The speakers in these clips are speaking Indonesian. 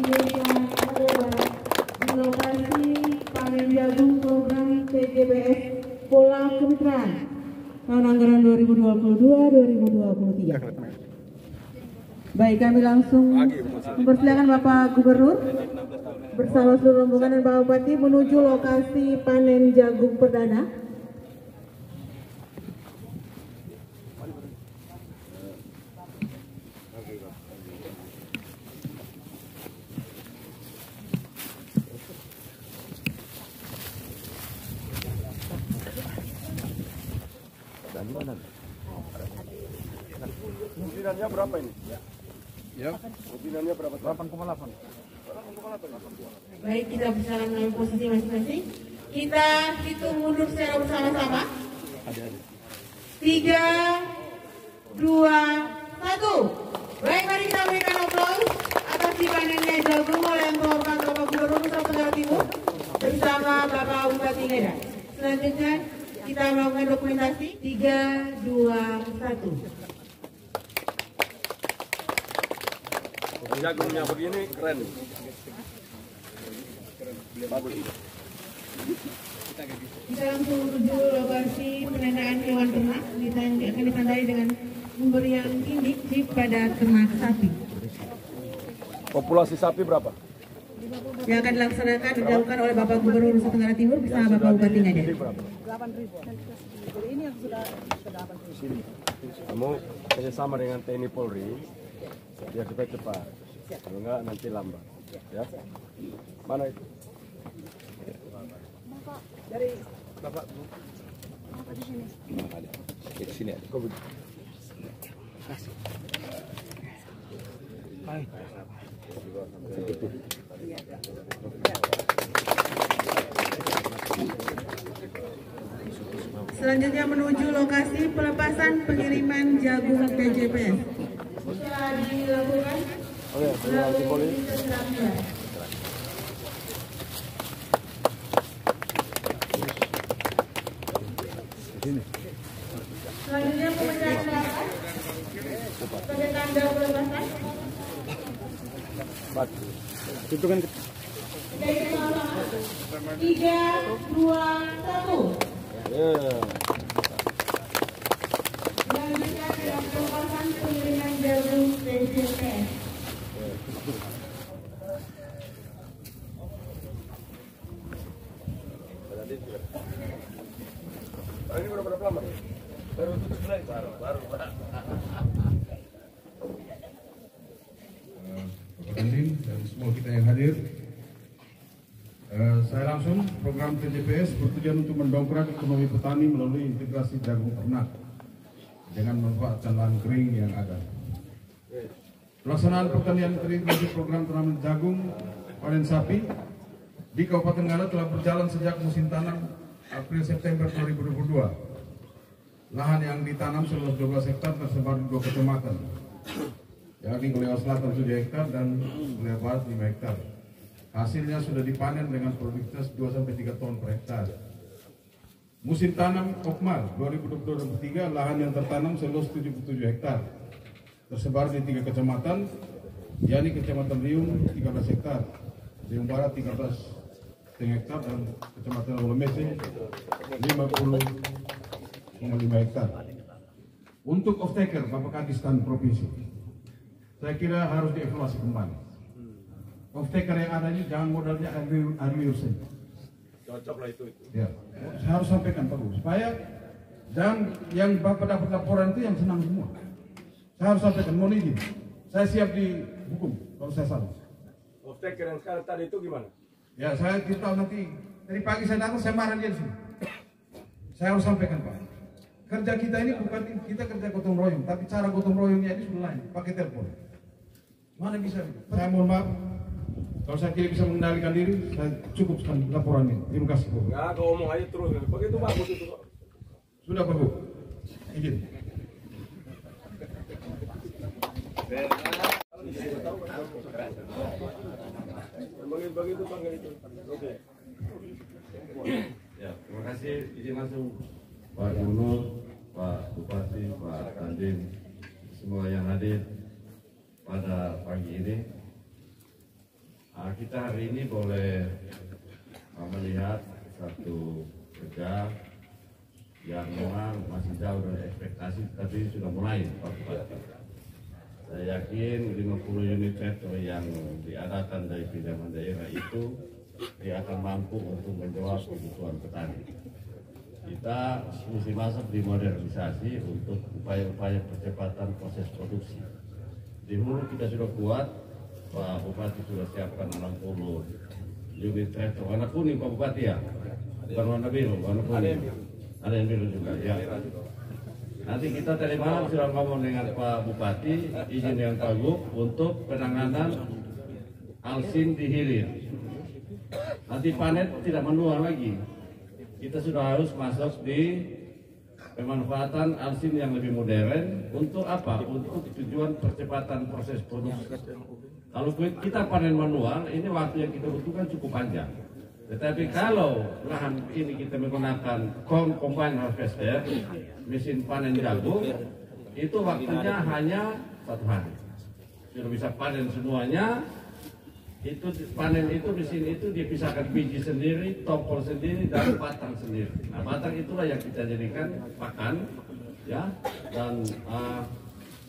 pemilihan adalah di lokasi panen jagung program TJPS Pola Kemitraan tahun anggaran 2022-2023. Baik, kami langsung mempersilakan Bapak Gubernur bersama seluruh rombongan dan Pak Bupati menuju lokasi panen jagung perdana. Rutilannya berapa ini? Ya. Rutilannya berapa? 8,8. Baik, kita berjalan mengambil posisi masing-masing. Kita hitung mundur secara bersama-sama. 3, 2, 1. Baik, mari kita berikan aplaus atas dipanennya jagung oleh yang terhormat Bapak Gubernur Nusa Tenggara Timur bersama Bapak Bupati Medan. Selanjutnya kita melakukan dokumentasi. 3, 2, 1. Jagungnya begini keren. Bagus. Kita langsung menuju lokasi penandaan hewan ternak, akan ditandai dengan pemberian indik chip pada ternak sapi. Populasi sapi berapa? Yang akan dilakukan oleh Bapak Gubernur Nusa Tenggara Timur bersama Bapak Bupati Ngada. 8.000. Jadi ini yang sudah 8.000. Kamu kerjasama dengan TNI Polri biar cepat. Kalau enggak nanti lambat. Ya. Mana itu? Bapak dari Bapak. Bapak di sini. Di sini ada. Kau kasih. Hai. Selanjutnya menuju lokasi pelepasan pengiriman jagung TJPS. Setelah dilakukan melalui keterangan. Selanjutnya pemecahan data sebagai tanda pelepasan. Itu kan 3, 2, 1. Selanjutnya dalam pelepasan pengiriman jagung TJPS. Ini berapa lama? Baru tutup lagi. Baru. Andin dan semua kita yang hadir, saya langsung program TJPS bertujuan untuk mendongkrak ekonomi petani melalui integrasi jagung ternak dengan memanfaatkan lahan kering yang ada. Pelaksanaan pertanian terintegrasi program tanaman jagung panen sapi di Kabupaten Ngada telah berjalan sejak musim tanam April-September 2022. Lahan yang ditanam seluas 12 hektar tersebar di 2 kecamatan, yakni Kuliah Selatan 7 hektar dan Kuliah Barat 5 hektar. Hasilnya sudah dipanen dengan produktivitas 2-3 ton per hektar. Musim tanam Okmal 2022-2023, lahan yang tertanam seluas 77 hektar, tersebar di 3 kecamatan, yakni Kecamatan Riung 13 hektar, Riung Barat 13 hektar, dan Kecamatan Olomese 50,5 hektar. Untuk off-taker Bapak Kadis dan Provinsi, saya kira harus dievaluasi kembali. Off-taker yang ada ini jangan modalnya air saja. Cocok lah itu. Ya, saya harus sampaikan perlu supaya dan yang Bapak dapat laporan itu yang senang semua. Saya harus sampaikan, mohon izin, saya siap dihukum kalau saya salah. Off-taker yang sekarang tadi itu gimana? Ya, saya kita nanti dari pagi saya datang, saya marah dia di sini. Saya harus sampaikan, Pak. Kerja kita ini bukan kita kerja gotong royong, tapi cara gotong royongnya ini sudah lain, pakai telepon. Mana bisa? Saya mohon maaf, kalau saya tidak bisa mengendalikan diri, saya cukupkan laporan ini. Terima kasih, Bu. Nggak, kau ngomong aja terus. Begitu bagus itu. Sudah, Pak, Bu. Izin. Begitu panggil itu. Oke. Ya, terima kasih. Izin langsung Pak Gubernur, Pak Bupati, Pak Dandim, semua yang hadir pada pagi ini. kita hari ini boleh melihat satu kerja yang memang masih jauh dari ekspektasi, tapi sudah mulai Pak Bupati. Saya yakin 50 unit metro yang diadakan dari pinjaman daerah itu dia akan mampu untuk menjawab kebutuhan petani. Kita mesti masuk di modernisasi untuk upaya-upaya percepatan proses produksi. Di hulu kita sudah kuat, Pak Bupati sudah siapkan 60 unit traktor warna kuning Pak Bupati ya, bukan warna biru, warna kuning. Ada yang biru juga ya. Nanti kita tadi malam sudah ngomong dengan Pak Bupati, izin dengan Pak Gub untuk penanganan alsin di hilir. Nanti panen tidak manual lagi. Kita sudah harus masuk di pemanfaatan alsin yang lebih modern. Untuk apa? Untuk tujuan percepatan proses produksi. Kalau kita panen manual, ini waktu yang kita butuhkan cukup panjang. Tetapi kalau lahan ini kita menggunakan combine harvester, mesin panen jagung, itu waktunya hanya 1 hari. Sudah bisa panen semuanya. Itu panen itu mesin itu dipisahkan biji sendiri, tompol sendiri, dan batang sendiri. Nah, batang itulah yang kita jadikan pakan, ya, dan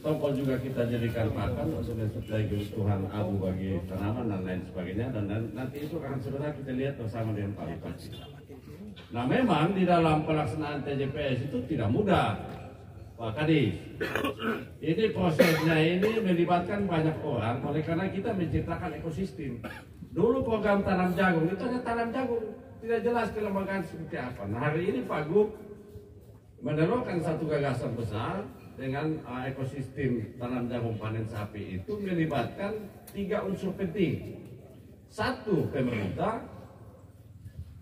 tompol juga kita jadikan pakan untuk mensuplai kebutuhan abu bagi tanaman dan lain sebagainya. Dan nanti itu akan sebenarnya kita lihat bersama dengan Pak Bupati. Nah, memang di dalam pelaksanaan TJPS itu tidak mudah, Pak Kadis. Ini prosesnya ini melibatkan banyak orang, oleh karena kita menciptakan ekosistem. Dulu program tanam jagung itu hanya tanam jagung, tidak jelas kelembagaan seperti apa. Nah, hari ini Pak Gub menerapkan satu gagasan besar dengan ekosistem tanam jagung panen sapi itu melibatkan 3 unsur penting. 1, pemerintah,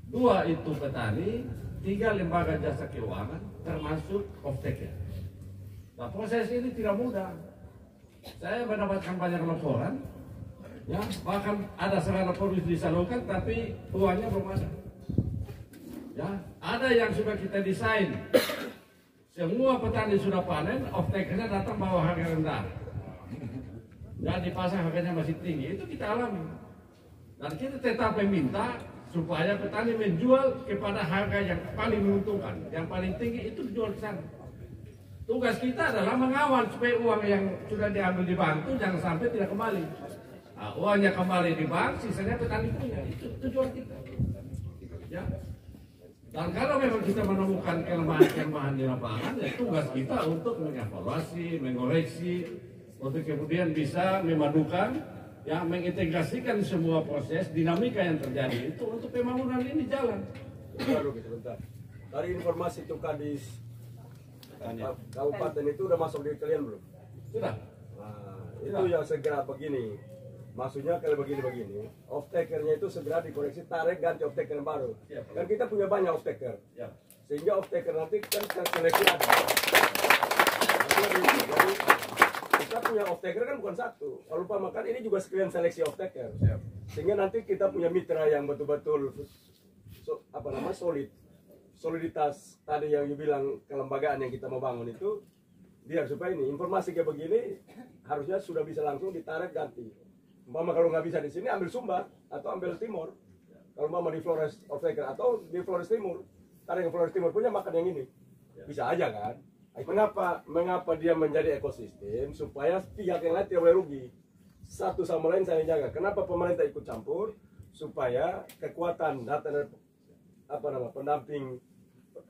2 itu petani, 3 lembaga jasa keuangan termasuk off-taker. Nah, proses ini tidak mudah. Saya mendapatkan banyak laporan, ya, bahkan ada sarana produksi disalurkan, tapi uangnya belum ada. Ya, ada yang sudah kita desain. Semua petani sudah panen, off-takernya datang bawa harga rendah. Dan di pasar harganya masih tinggi, itu kita alami. Dan kita tetap meminta supaya petani menjual kepada harga yang paling menguntungkan, yang paling tinggi itu dijual ke sana. Tugas kita adalah mengawal supaya uang yang sudah diambil di bank itu jangan sampai tidak kembali. Nah, uangnya kembali di bank, sisanya petani punya. Itu tujuan kita. Ya. Dan kalau memang kita menemukan kelemahan-kelemahan di lapangan, ya tugas kita untuk mengevaluasi, mengoreksi, untuk kemudian bisa memadukan, ya, mengintegrasikan semua proses dinamika yang terjadi itu untuk pembangunan ini jalan. Sebentar. Dari informasi itu Kadis Kabupaten itu udah masuk di kalian belum? Sudah. Nah, itu yang segera begini. Maksudnya kalau begini-begini, off-takernya itu segera dikoreksi, tarik ganti off-taker yang baru. Kan kita punya banyak off-taker. Sehingga off-taker nanti kan seleksi ada. Jadi kita punya off-taker kan bukan satu. Kalau lupa makan ini juga sekalian seleksi off-taker. Sehingga nanti kita punya mitra yang betul-betul solid. Soliditas tadi yang dibilang kelembagaan yang kita mau bangun itu, biar supaya ini informasi kayak begini harusnya sudah bisa langsung ditarik ganti. Umpama kalau nggak bisa di sini ambil Sumbar atau ambil Timur. Kalau umpama di Flores off-taker atau di Flores Timur, tarik yang Flores Timur punya makan yang ini, bisa aja kan? Mengapa dia menjadi ekosistem supaya pihak yang lain tidak boleh rugi, satu sama lain saya jaga. Kenapa pemerintah ikut campur supaya kekuatan data dari pendamping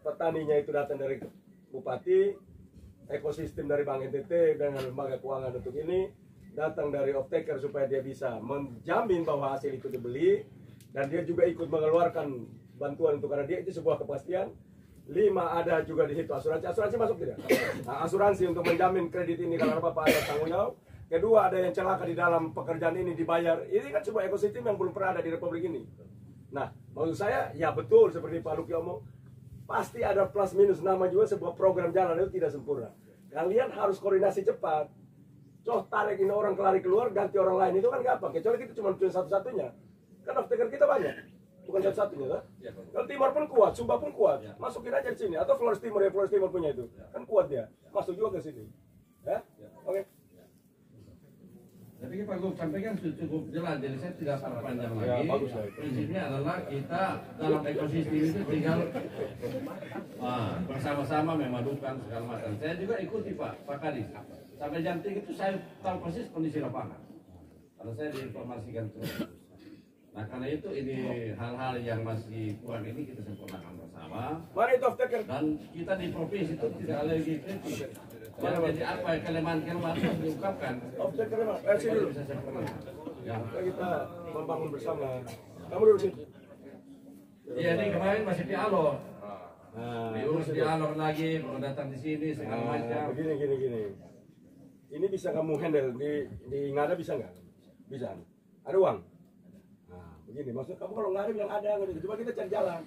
petaninya itu datang dari bupati, ekosistem dari Bank NTT dengan lembaga keuangan untuk ini datang dari off-taker supaya dia bisa menjamin bahwa hasil itu dibeli dan dia juga ikut mengeluarkan bantuan untuk karena dia itu sebuah kepastian. 5 ada juga di situ asuransi masuk tidak? Nah, asuransi untuk menjamin kredit ini kalau apa-apa ada tanggung jawab. Kedua ada yang celaka di dalam pekerjaan ini dibayar. Ini kan sebuah ekosistem yang belum pernah ada di Republik ini. Nah, maksud saya, ya betul seperti Pak Luki omong, pasti ada plus minus, nama juga sebuah program jalan itu tidak sempurna. Kalian harus koordinasi cepat. Tarik ini orang kelari keluar, ganti orang lain, itu kan gampang. Kecuali kita cuma satu-satunya. Kan off-taker kita banyak, bukan satu-satunya kan? Kalau Timur pun kuat, Sumba pun kuat, masukin aja di sini. Atau Flores Timur, ya Flores Timur punya itu, kan kuat dia, masuk juga ke sini. Ya, oke. Tapi Pak Gub sampaikan cukup jelas, jadi saya tidak perpanjang Ya, lagi. bagus lah. Prinsipnya adalah kita dalam ekosistem itu tinggal bersama-sama memadukan segala macam. Saya juga ikuti Pak Kadis. Sampai jam 3 itu saya tahu persis kondisi lapangan. Karena saya diinformasikan terus. Nah karena itu ini hal-hal yang masih kurang ini kita sempurnakan bersama. Mana itu off taker? Dan kita di provinsi itu tidak lagi kritik. Jadi apa yang kelemahan-kelemahan harus diungkapkan. Off taker Mas. Sini dulu. Bisa sempurnakan. Ya. Kita membangun bersama. Kamu dulu sini. Iya ini kemarin masih dialog. Nah, Diurus dialog lagi, baru datang di sini segala macam. Begini. Ini bisa kamu handle di Ngada bisa nggak? Bisa. Ada uang. Nah, begini. Maksud kamu kalau nggak ada bilang ada. Gitu. Coba kita cari jalan.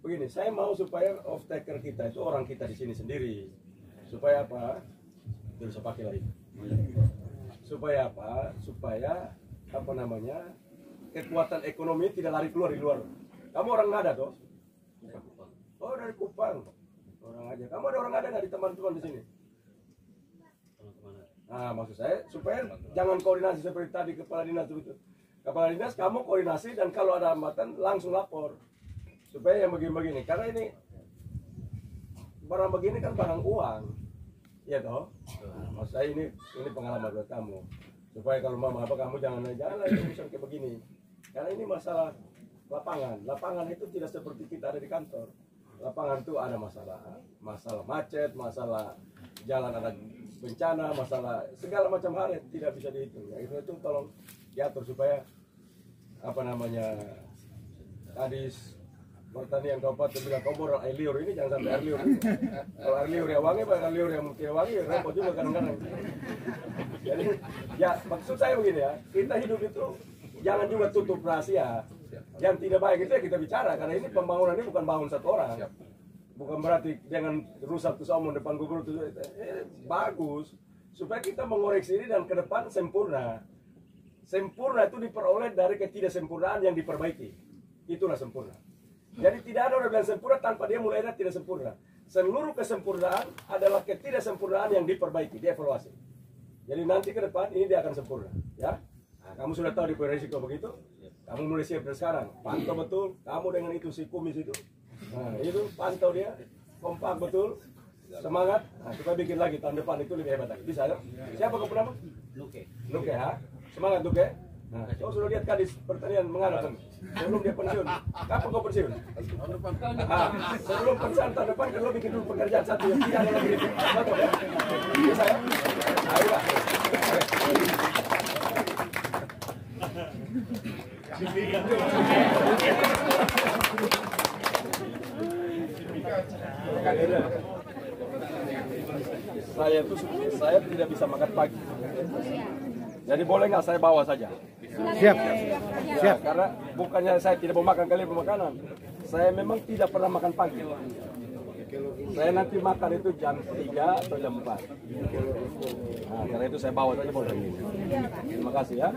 Begini. Saya mau supaya off taker kita itu orang kita di sini sendiri. Supaya apa? Tidak usah pakai lagi. Supaya apa? Supaya apa namanya? Kekuatan ekonomi tidak lari keluar di luar. Kamu orang Ngada toh? Oh dari Kupang. Orang aja. Kamu ada orang Ngada nggak di teman-teman di sini? Nah, maksud saya supaya jangan koordinasi seperti tadi kepala dinas itu. Kepala dinas kamu koordinasi dan kalau ada hambatan langsung lapor. Supaya yang begini-begini. Karena ini barang begini kan barang uang. Iya toh? Nah, maksud saya ini pengalaman buat kamu. Supaya kalau mama apa kamu jangan lagi urusan kayak begini. Karena ini masalah lapangan. Lapangan itu tidak seperti kita ada di kantor. Lapangan itu ada masalah macet, masalah jalan ada bencana, masalah segala macam hal yang tidak bisa dihitung. Ya, itu tolong diatur supaya apa namanya Kadis Pertanian Kabupaten bilang kompor air liur ini jangan sampai air liur. Kalau air liur yang wangi, air liur yang tidak wangi repot juga kadang-kadang. Jadi ya maksud saya begini ya, kita hidup itu jangan juga tutup rahasia. Yang tidak baik itu ya kita bicara karena ini pembangunan ini bukan bangun satu orang. Bukan berarti dengan rusak terus omong depan gubernur itu bagus supaya kita mengoreksi ini dan ke depan sempurna. Sempurna itu diperoleh dari ketidaksempurnaan yang diperbaiki. Itulah sempurna. Jadi tidak ada orang bilang sempurna tanpa dia mulai dari tidak sempurna. Seluruh kesempurnaan adalah ketidaksempurnaan yang diperbaiki, dievaluasi. Jadi nanti ke depan ini dia akan sempurna, ya. Nah, kamu sudah tahu di risiko begitu. Kamu mulai siap dari sekarang. Pantau betul. Kamu dengan itu si kumis itu. Nah, itu pantau dia. Kompak betul. Semangat. Nah, kita bikin lagi tahun depan itu lebih hebat lagi. Bisa ya? Siapa kau nama? Luke, ha? Semangat Luke. Nah, kau sudah lihat Kadis Pertanian mengarah kan? Sebelum dia pensiun. Kapan kau pensiun? Tahun depan. Sebelum pensiun tahun depan kalau bikin dulu pekerjaan satu yang tidak ada lagi. Betul ya? Bisa ya? Ayolah. Saya tidak bisa makan pagi. Jadi boleh nggak saya bawa saja? Siap. Ya, karena bukannya saya tidak mau makan kali makanan. Saya memang tidak pernah makan pagi. Saya nanti makan itu jam 3 atau jam 4. Nah, karena itu saya bawa saja boleh. Terima kasih ya.